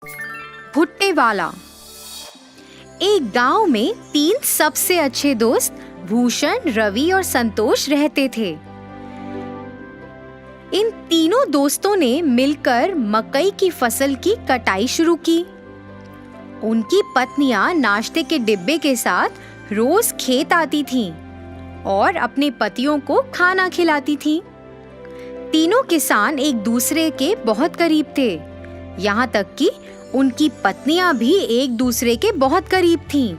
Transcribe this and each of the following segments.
भुट्टे वाला। एक गांव में 3 सबसे अच्छे दोस्त भूषण, रवि और संतोष रहते थे। इन तीनों दोस्तों ने मिलकर मकई की फसल की कटाई शुरू की। उनकी पत्नियां नाश्ते के डिब्बे के साथ रोज खेत आती थीं और अपने पतियों को खाना खिलाती थीं। तीनों किसान एक दूसरे के बहुत करीब थे, यहाँ तक कि उनकी पत्नियां भी एक दूसरे के बहुत करीब थीं।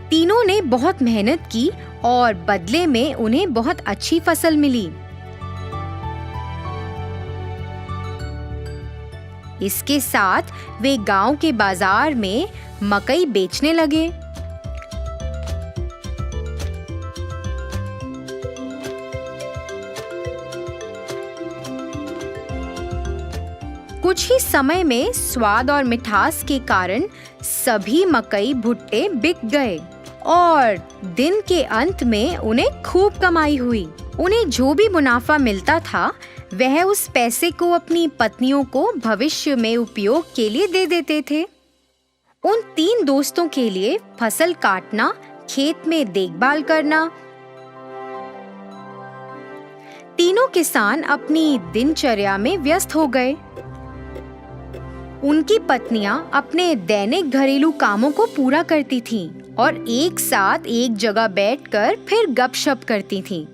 तीनों ने बहुत मेहनत की और बदले में उन्हें बहुत अच्छी फसल मिली। इसके साथ वे गांव के बाजार में मकई बेचने लगे। कुछ ही समय में स्वाद और मिठास के कारण सभी मकई भुट्टे बिक गए और दिन के अंत में उन्हें खूब कमाई हुई। उन्हें जो भी मुनाफा मिलता था वह उस पैसे को अपनी पत्नियों को भविष्य में उपयोग के लिए दे देते थे। उन 3 दोस्तों के लिए फसल काटना, खेत में देखभाल करना। तीनों किसान अपनी दिनचर्या में व्यस्त हो गए। उनकी पत्नियां अपने दैनिक घरेलू कामों को पूरा करती थीं और एक साथ एक जगह बैठकर फिर गपशप करती थीं।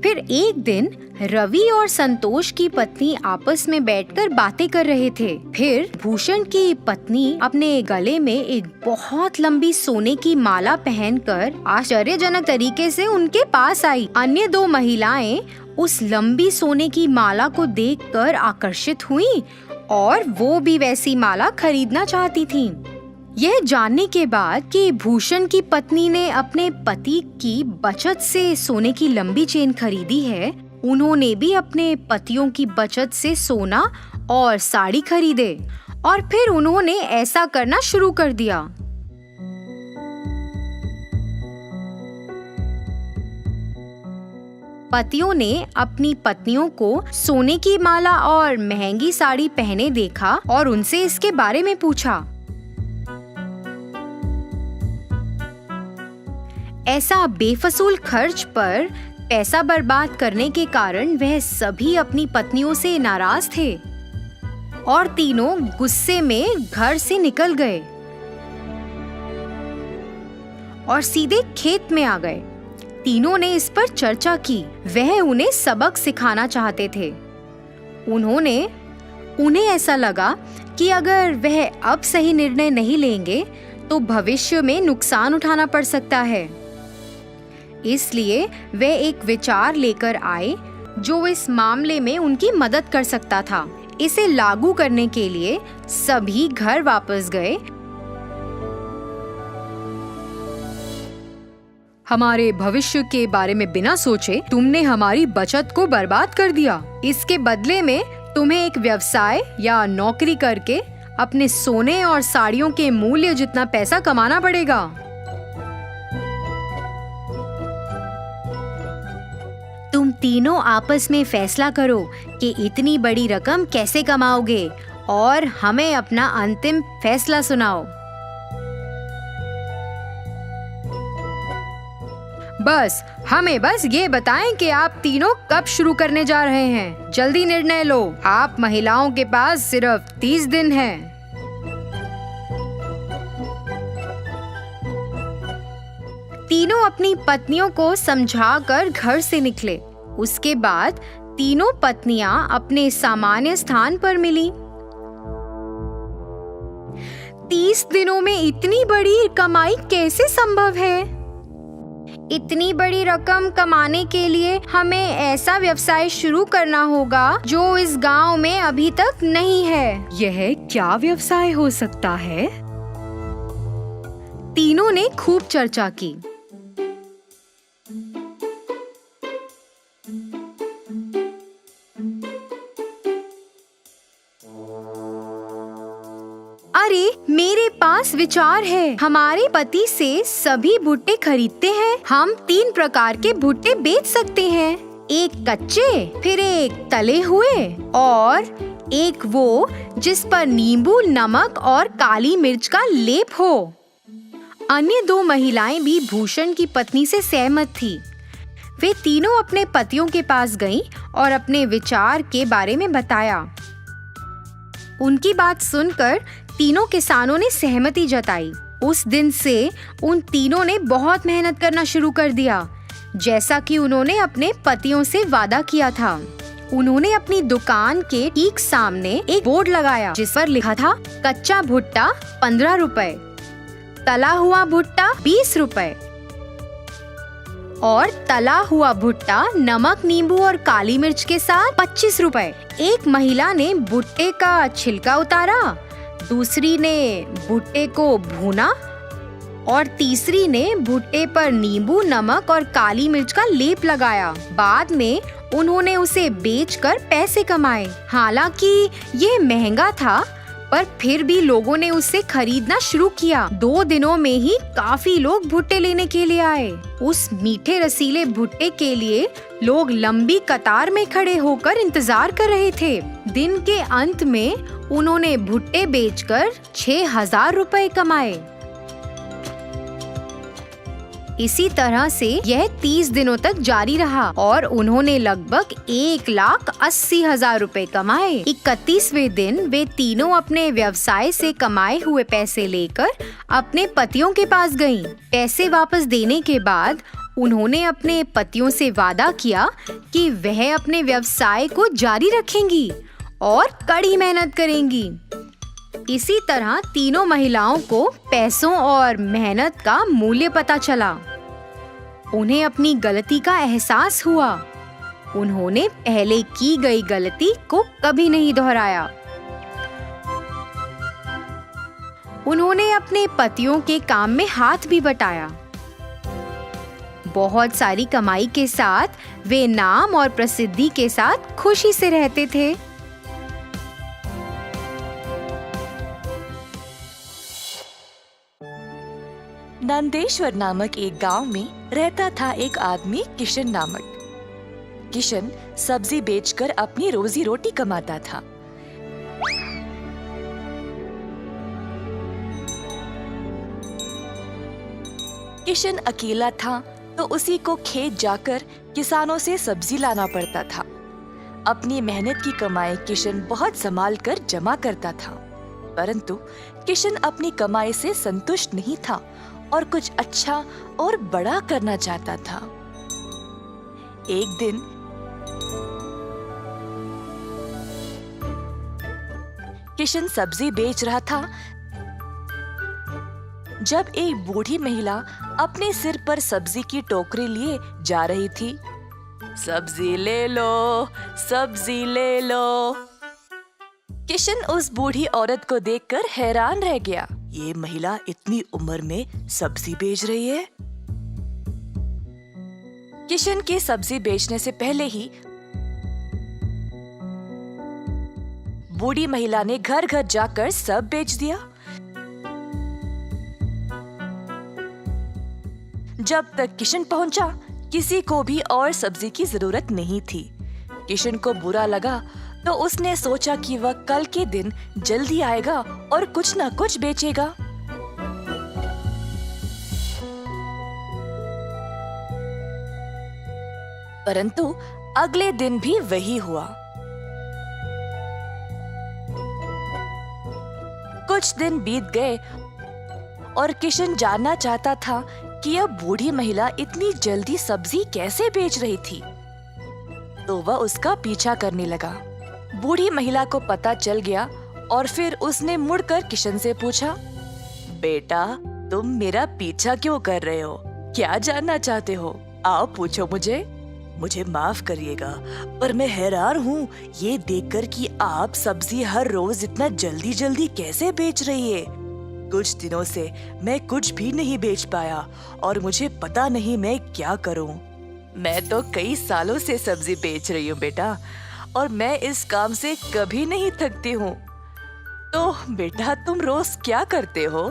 फिर एक दिन रवि और संतोष की पत्नी आपस में बैठकर बातें कर रहे थे। फिर भूषण की पत्नी अपने गले में एक बहुत लंबी सोने की माला पहनकर आश्चर्यजनक तरीके से उनके पास आई। अन्य 2 महिलाएं उस लंबी सोने की माला को देखकर आकर्षित हुईं और वो भी वैसी माला खरीदना चाहती थीं। यह जानने के बाद कि भूषण की पत्नी ने अपने पति की बचत से सोने की लंबी चेन खरीदी है, उन्होंने भी अपने पतियों की बचत से सोना और साड़ी खरीदे और फिर उन्होंने ऐसा करना शुरू कर दिया। पतियों ने अपनी पत्नियों को सोने की माला और महंगी साड़ी पहने देखा और उनसे इसके बारे में पूछा। ऐसा बेफजूल खर्च पर पैसा बर्बाद करने के कारण वह सभी अपनी पत्नियों से नाराज थे और तीनों गुस्से में घर से निकल गए और सीधे खेत में आ गए। तीनों ने इस पर चर्चा की। वह उन्हें सबक सिखाना चाहते थे। उन्हें ऐसा लगा कि अगर वह अब सही निर्णय नहीं लेंगे तो भविष्य में नुकसान उठाना पड़ सकता है। इसलिए वे एक विचार लेकर आए जो इस मामले में उनकी मदद कर सकता था। इसे लागू करने के लिए सभी घर वापस गए। हमारे भविष्य के बारे में बिना सोचे तुमने हमारी बचत को बर्बाद कर दिया। इसके बदले में तुम्हें एक व्यवसाय या नौकरी करके अपने सोने और साड़ियों के मूल्य जितना पैसा कमाना पड़ेगा। तुम तीनों आपस में फैसला करो कि इतनी बड़ी रकम कैसे कमाओगे और हमें अपना अंतिम फैसला सुनाओ। हमें बस ये बताएं कि आप तीनों कब शुरू करने जा रहे हैं। जल्दी निर्णय लो। आप महिलाओं के पास सिर्फ 30 दिन हैं। तीनों अपनी पत्नियों को समझाकर घर से निकले। उसके बाद तीनों पत्नियां अपने सामान्य स्थान पर मिली। 30 दिनों में इतनी बड़ी कमाई कैसे संभव है? इतनी बड़ी रकम कमाने के लिए हमें ऐसा व्यवसाय शुरू करना होगा जो इस गांव में अभी तक नहीं है। यह क्या व्यवसाय हो सकता है? तीनों ने खूब चर्चा की। अरे मेरे पास विचार है। हमारे पति से सभी भुट्टे खरीदते हैं। हम 3 प्रकार के भुट्टे बेच सकते हैं। एक कच्चे, फिर एक तले हुए और एक वो जिस पर नींबू, नमक और काली मिर्च का लेप हो। अन्य 2 महिलाएं भी भूषण की पत्नी से सहमत थी। वे तीनों अपने पतियों के पास गईं और अपने विचार के बारे में बताया। उनकी बात सुनकर तीनों किसानों ने सहमति जताई। उस दिन से उन तीनों ने बहुत मेहनत करना शुरू कर दिया, जैसा कि उन्होंने अपने पतियों से वादा किया था। उन्होंने अपनी दुकान के ठीक सामने एक बोर्ड लगाया जिस पर लिखा था कच्चा भुट्टा 15 रुपए, तला हुआ भुट्टा 20 रुपए और तला हुआ भुट्टा नमक, नींबू और काली मिर्च के साथ 25 रुपए। एक महिला ने भुट्टे का छिलका उतारा, दूसरी ने भुट्टे को भूना और तीसरी ने भुट्टे पर नींबू, नमक और काली मिर्च का लेप लगाया। बाद में उन्होंने उसे बेचकर पैसे कमाए। हालांकि ये महंगा था, पर फिर भी लोगों ने उसे खरीदना शुरू किया। 2 दिनों में ही काफी लोग भुट्टे लेने के लिए आए। उस मीठे रसीले भुट्टे के लिए लोग लंबी कतार में खड़े होकर इंतजार कर रहे थे। दिन के अंत में उन्होंने भुट्टे बेचकर 6,000 रुपए कमाए। इसी तरह से यह 30 दिनों तक जारी रहा और उन्होंने लगभग 1,80,000 रुपए कमाए। 31वें दिन वे तीनों अपने व्यवसाय से कमाए हुए पैसे लेकर अपने पतियों के पास गईं। पैसे वापस देने के बाद उन्होंने अपने पतियों से वादा किया कि वह अपने व्यवसाय को जारी रखेंगी और कड़ी मेहनत करेंगी। इसी तरह तीनों महिलाओं को पैसों और मेहनत का मूल्य पता चला। उन्हें अपनी गलती का एहसास हुआ। उन्होंने पहले की गई गलती को कभी नहीं दोहराया। उन्होंने अपने पतियों के काम में हाथ भी बटाया। बहुत सारी कमाई के साथ वे नाम और प्रसिद्धि के साथ खुशी से रहते थे। नंदेश्वर नामक एक गांव में रहता था एक आदमी किशन नामक। किशन सब्जी बेचकर अपनी रोजी रोटी कमाता था। किशन अकेला था तो उसी को खेत जाकर किसानों से सब्जी लाना पड़ता था। अपनी मेहनत की कमाई किशन बहुत संभाल कर जमा करता था, परंतु किशन अपनी कमाई से संतुष्ट नहीं था और कुछ अच्छा और बड़ा करना चाहता था। एक दिन किशन सब्जी बेच रहा था जब एक बूढ़ी महिला अपने सिर पर सब्जी की टोकरी लिए जा रही थी। सब्जी ले लो, सब्जी ले लो। किशन उस बूढ़ी औरत को देखकर हैरान रह गया। ये महिला इतनी उम्र में सब्जी बेच रही है। किशन के सब्जी बेचने से पहले ही बूढ़ी महिला ने घर घर जाकर सब बेच दिया। जब तक किशन पहुंचा, किसी को भी और सब्जी की जरूरत नहीं थी। किशन को बुरा लगा तो उसने सोचा कि वह कल के दिन जल्दी आएगा और कुछ न कुछ बेचेगा। परंतु अगले दिन भी वही हुआ। कुछ दिन बीत गए और किशन जानना चाहता था कि यह बूढ़ी महिला इतनी जल्दी सब्जी कैसे बेच रही थी, तो वह उसका पीछा करने लगा। बूढ़ी महिला को पता चल गया और फिर उसने मुड़कर किशन से पूछा, बेटा, तुम मेरा पीछा क्यों कर रहे हो? क्या जानना चाहते हो? आओ पूछो मुझे। मुझे माफ करिएगा, पर मैं हैरान हूँ ये देखकर कि आप सब्जी हर रोज इतना जल्दी जल्दी कैसे बेच रही है। कुछ दिनों से मैं कुछ भी नहीं बेच पाया और मुझे पता नहीं मैं क्या करूँ। मैं तो कई सालों से सब्जी बेच रही हूँ बेटा, और मैं इस काम से कभी नहीं थकती हूँ। तो बेटा, तुम रोज क्या करते हो?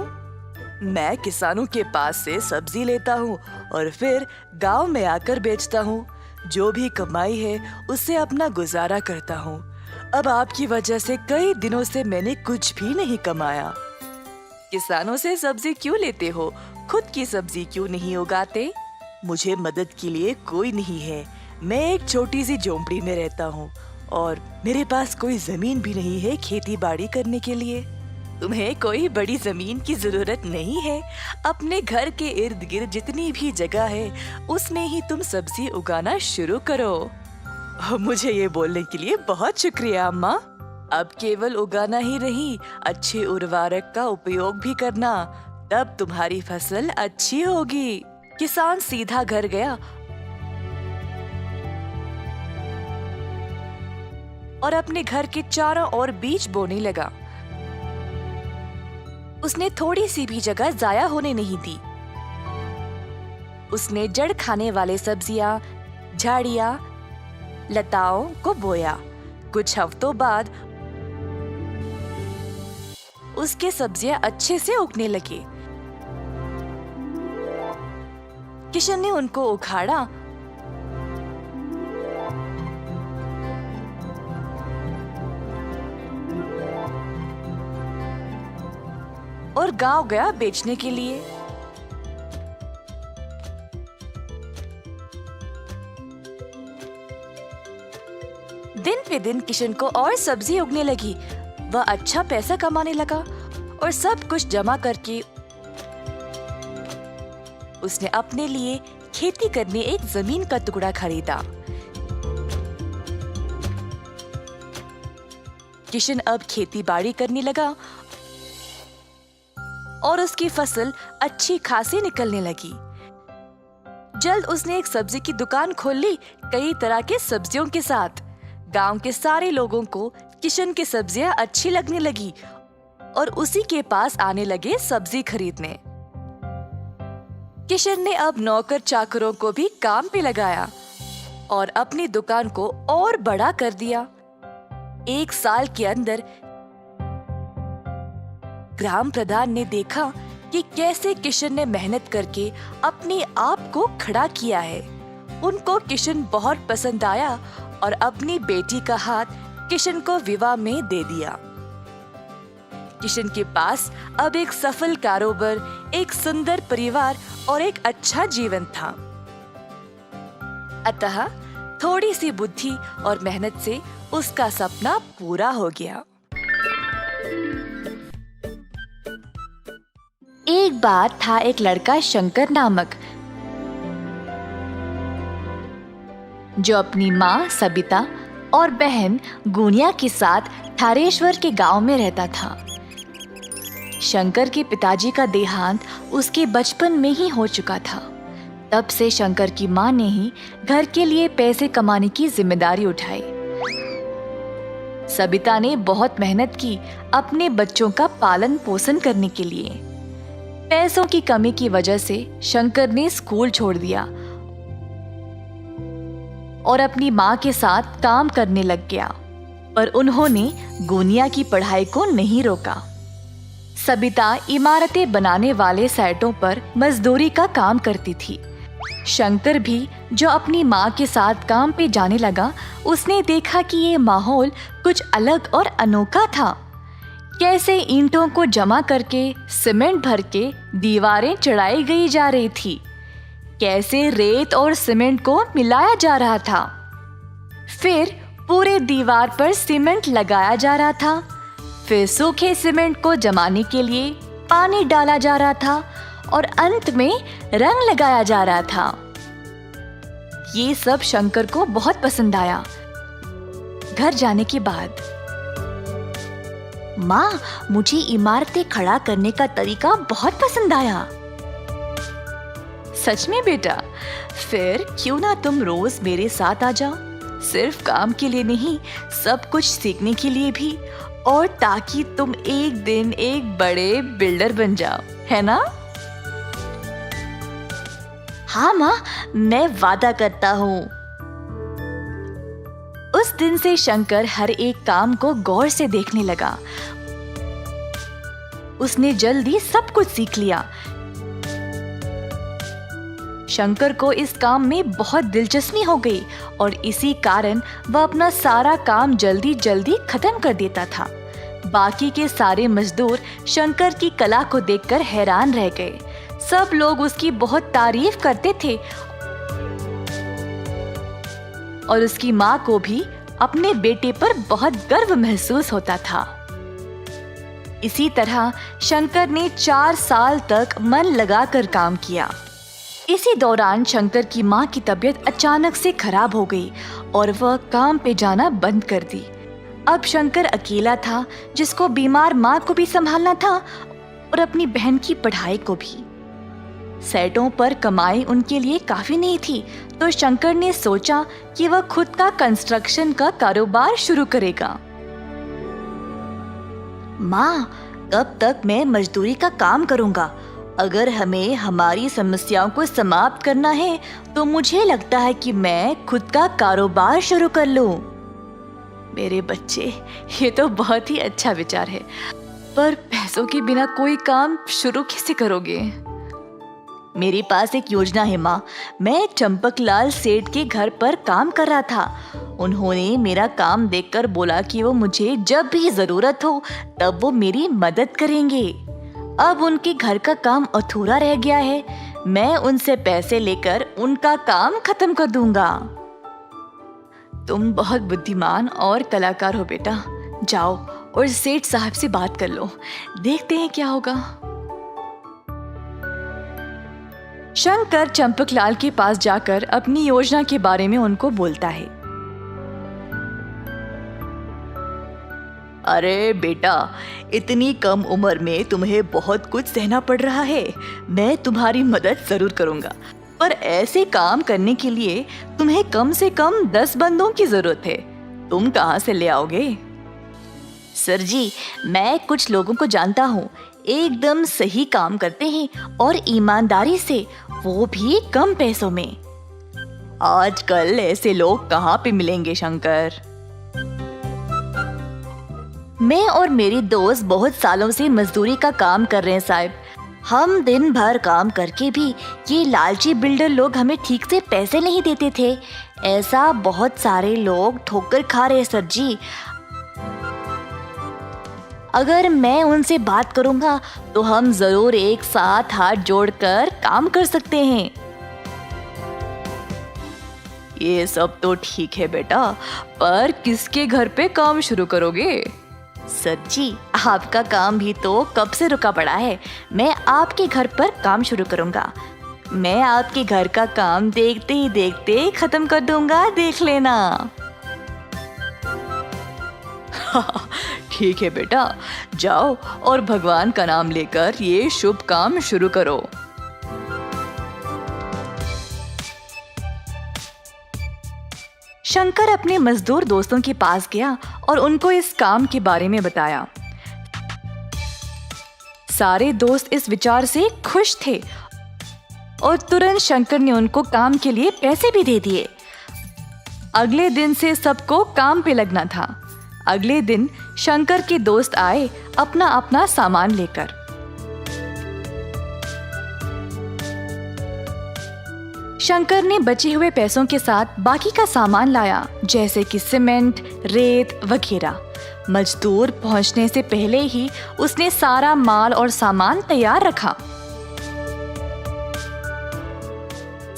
मैं किसानों के पास से सब्जी लेता हूँ और फिर गांव में आकर बेचता हूँ। जो भी कमाई है उससे अपना गुजारा करता हूँ। अब आपकी वजह से कई दिनों से मैंने कुछ भी नहीं कमाया। किसानों से सब्जी क्यों लेते हो? खुद की सब्जी क्यों नहीं उगाते? मुझे मदद के लिए कोई नहीं है। मैं एक छोटी सी झोंपड़ी में रहता हूँ और मेरे पास कोई जमीन भी नहीं है खेती बाड़ी करने के लिए। तुम्हें कोई बड़ी जमीन की जरूरत नहीं है। अपने घर के इर्द गिर्द जितनी भी जगह है उसमें ही तुम सब्जी उगाना शुरू करो। मुझे ये बोलने के लिए बहुत शुक्रिया अम्मा। अब केवल उगाना ही नहीं, अच्छे उर्वरक का उपयोग भी करना, तब तुम्हारी फसल अच्छी होगी। किसान सीधा घर गया और अपने घर के चारों ओर बीज बोने लगा। उसने थोड़ी सी भी जगह जाया होने नहीं दी। उसने जड़ खाने वाले सब्जियां, झाड़ियां, लताओं को बोया। कुछ हफ्तों बाद उसके सब्जियां अच्छे से उगने लगी। किशन ने उनको उखाड़ा और गांव गया बेचने के लिए। दिन पे दिन किशन को और सब्जी उगने लगी। वह अच्छा पैसा कमाने लगा और सब कुछ जमा करके उसने अपने लिए खेती करने एक जमीन का टुकड़ा खरीदा। किशन अब खेती बाड़ी करने लगा और उसकी फसल अच्छी खासी निकलने लगी। जल्द उसने एक सब्जी की दुकान खोल ली, कई तरह के सब्जियों के साथ। गांव के सारे लोगों को किशन की सब्जियां अच्छी लगने लगी और उसी के पास आने लगे सब्जी खरीदने। किशन ने अब नौकर चाकरों को भी काम पे लगाया और अपनी दुकान को और बड़ा कर दिया। एक साल के अंदर ग्राम प्रधान ने देखा कि कैसे किशन ने मेहनत करके अपने आप को खड़ा किया है। उनको किशन बहुत पसंद आया और अपनी बेटी का हाथ किशन को विवाह में दे दिया। किशन के पास अब एक सफल कारोबार, एक सुंदर परिवार और एक अच्छा जीवन था। अतः थोड़ी सी बुद्धि और मेहनत से उसका सपना पूरा हो गया। एक बार था एक लड़का शंकर नामक, जो अपनी माँ सबिता और बहन गुनिया के साथ थारेश्वर के गांव में रहता था। शंकर के पिताजी का देहांत उसके बचपन में ही हो चुका था। तब से शंकर की माँ ने ही घर के लिए पैसे कमाने की जिम्मेदारी उठाई। सबिता ने बहुत मेहनत की अपने बच्चों का पालन पोषण करने के लिए। पैसों की कमी की वजह से शंकर ने स्कूल छोड़ दिया और अपनी माँ के साथ काम करने लग गया, पर उन्होंने गुनिया की पढ़ाई को नहीं रोका। सबिता इमारतें बनाने वाले साइटों पर मजदूरी का काम करती थी। शंकर भी जो अपनी माँ के साथ काम पे जाने लगा, उसने देखा कि ये माहौल कुछ अलग और अनोखा था। कैसे ईंटों को जमा करके सीमेंट भर के दीवारें चढ़ाई गई जा रही थी, कैसे रेत और सीमेंट को मिलाया जा रहा था, फिर पूरे दीवार पर सीमेंट लगाया जा रहा था, फिर सूखे सीमेंट को जमाने के लिए पानी डाला जा रहा था और अंत में रंग लगाया जा रहा था। ये सब शंकर को बहुत पसंद आया। घर जाने के बाद, माँ, मुझे इमारतें खड़ा करने का तरीका बहुत पसंद आया। सच में बेटा? फिर क्यों ना तुम रोज मेरे साथ आ जाओ, सिर्फ काम के लिए नहीं, सब कुछ सीखने के लिए भी, और ताकि तुम एक दिन एक बड़े बिल्डर बन जाओ, है ना? हाँ माँ, मैं वादा करता हूँ। उस दिन से शंकर हर एक काम को गौर से देखने लगा। उसने जल्दी सब कुछ सीख लिया। शंकर को इस काम में बहुत दिलचस्पी हो गई और इसी कारण वह अपना सारा काम जल्दी जल्दी खत्म कर देता था। बाकी के सारे मजदूर शंकर की कला को देखकर हैरान रह गए। सब लोग उसकी बहुत तारीफ करते थे और उसकी माँ को भी अपने बेटे पर बहुत गर्व महसूस होता था। इसी तरह शंकर ने 4 साल तक मन लगाकर काम किया। इसी दौरान शंकर की माँ की तबीयत अचानक से खराब हो गई और वह काम पे जाना बंद कर दी। अब शंकर अकेला था, जिसको बीमार माँ को भी संभालना था और अपनी बहन की पढ़ाई को भी। सेटों पर कमाई उनके लिए काफी नहीं थी, तो शंकर ने सोचा कि वह खुद का कंस्ट्रक्शन का कारोबार शुरू करेगा। माँ, कब तक मैं मजदूरी का काम करूंगा? अगर हमें हमारी समस्याओं को समाप्त करना है तो मुझे लगता है कि मैं खुद का कारोबार शुरू कर लूं। मेरे बच्चे, ये तो बहुत ही अच्छा विचार है, पर पैसों के बिना कोई काम शुरू कैसे करोगे? मेरे पास एक योजना है माँ। मैं चंपकलाल सेठ के घर पर काम कर रहा था। उन्होंने मेरा काम देखकर बोला कि वो मुझे जब भी जरूरत हो तब वो मेरी मदद करेंगे। अब उनके घर का काम अधूरा रह गया है। मैं उनसे पैसे लेकर उनका काम खत्म कर दूंगा। तुम बहुत बुद्धिमान और कलाकार हो बेटा। जाओ और सेठ साहब से बात कर लो, देखते हैं क्या होगा। शंकर चंपकलाल के पास जाकर अपनी योजना के बारे में उनको बोलता है। अरे बेटा, इतनी कम उम्र में तुम्हें बहुत कुछ सहना पड़ रहा है। मैं तुम्हारी मदद जरूर करूंगा, पर ऐसे काम करने के लिए तुम्हें कम से कम 10 बंदों की जरूरत है। तुम कहाँ से ले आओगे? सर जी, मैं कुछ लोगों को जानता हूँ, एकदम सही काम करते हैं और ईमानदारी से, वो भी कम पैसों में। आजकल ऐसे लोग कहाँ पे मिलेंगे शंकर? मैं और मेरी दोस्त बहुत सालों से मजदूरी का काम कर रहे हैं साहब। हम दिन भर काम करके भी ये लालची बिल्डर लोग हमें ठीक से पैसे नहीं देते थे। ऐसा बहुत सारे लोग ठोकर खा रहे हैं सर जी। अगर मैं उनसे बात करूंगा तो हम जरूर एक साथ हाथ जोड़कर काम कर सकते हैं। ये सब तो ठीक है बेटा, पर किसके घर पे काम शुरू करोगे? सर जी, आपका काम भी तो कब से रुका पड़ा है। मैं आपके घर पर काम शुरू करूंगा। मैं आपके घर का काम देखते ही देखते खत्म कर दूंगा, देख लेना। ठीक है बेटा, जाओ और भगवान का नाम लेकर ये शुभ काम शुरू करो। शंकर अपने मजदूर दोस्तों के पास गया और उनको इस काम के बारे में बताया। सारे दोस्त इस विचार से खुश थे और तुरंत शंकर ने उनको काम के लिए पैसे भी दे दिए। अगले दिन से सबको काम पे लगना था। अगले दिन शंकर के दोस्त आए अपना अपना सामान लेकर। शंकर ने बचे हुए पैसों के साथ बाकी का सामान लाया, जैसे कि सीमेंट, रेत वगैरह। मजदूर पहुंचने से पहले ही उसने सारा माल और सामान तैयार रखा।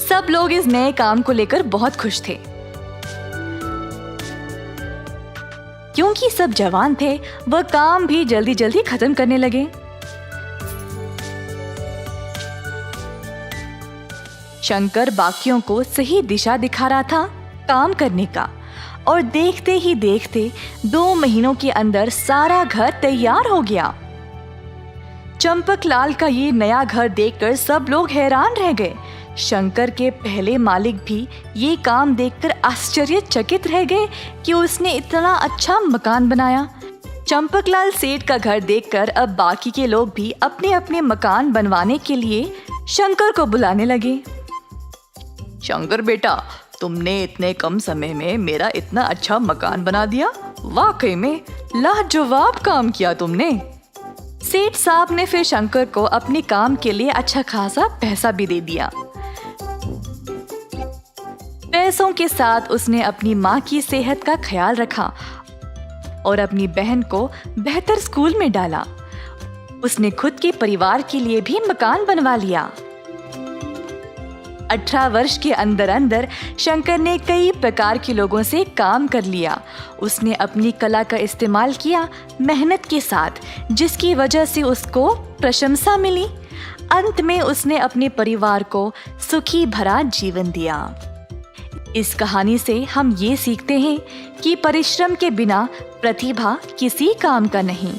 सब लोग इस नए काम को लेकर बहुत खुश थे। क्योंकि सब जवान थे, वह काम भी जल्दी जल्दी खत्म करने लगे। शंकर बाकियों को सही दिशा दिखा रहा था काम करने का, और देखते ही देखते 2 महीनों के अंदर सारा घर तैयार हो गया। चंपकलाल का ये नया घर देखकर सब लोग हैरान रह गए। शंकर के पहले मालिक भी ये काम देखकर आश्चर्यचकित रह गए कि उसने इतना अच्छा मकान बनाया। चंपकलाल सेठ का घर देखकर अब बाकी के लोग भी अपने अपने मकान बनवाने के लिए शंकर को बुलाने लगे। शंकर बेटा, तुमने इतने कम समय में मेरा इतना अच्छा मकान बना दिया। वाकई में लाजवाब काम किया तुमने। सेठ साहब ने फिर शंकर को अपने काम के लिए अच्छा खासा पैसा भी दे दिया। पैसों के साथ उसने अपनी माँ की सेहत का ख्याल रखा और अपनी बहन को बेहतर स्कूल में डाला। उसने खुद के परिवार के लिए भी मकान बनवा लिया। 18 वर्ष के अंदर अंदर शंकर ने कई प्रकार के लोगों से काम कर लिया। उसने अपनी कला का इस्तेमाल किया मेहनत के साथ, जिसकी वजह से उसको प्रशंसा मिली। अंत में उसने अपने परिवार को सुखी भरा जीवन दिया। इस कहानी से हम ये सीखते हैं कि परिश्रम के बिना प्रतिभा किसी काम का नहीं।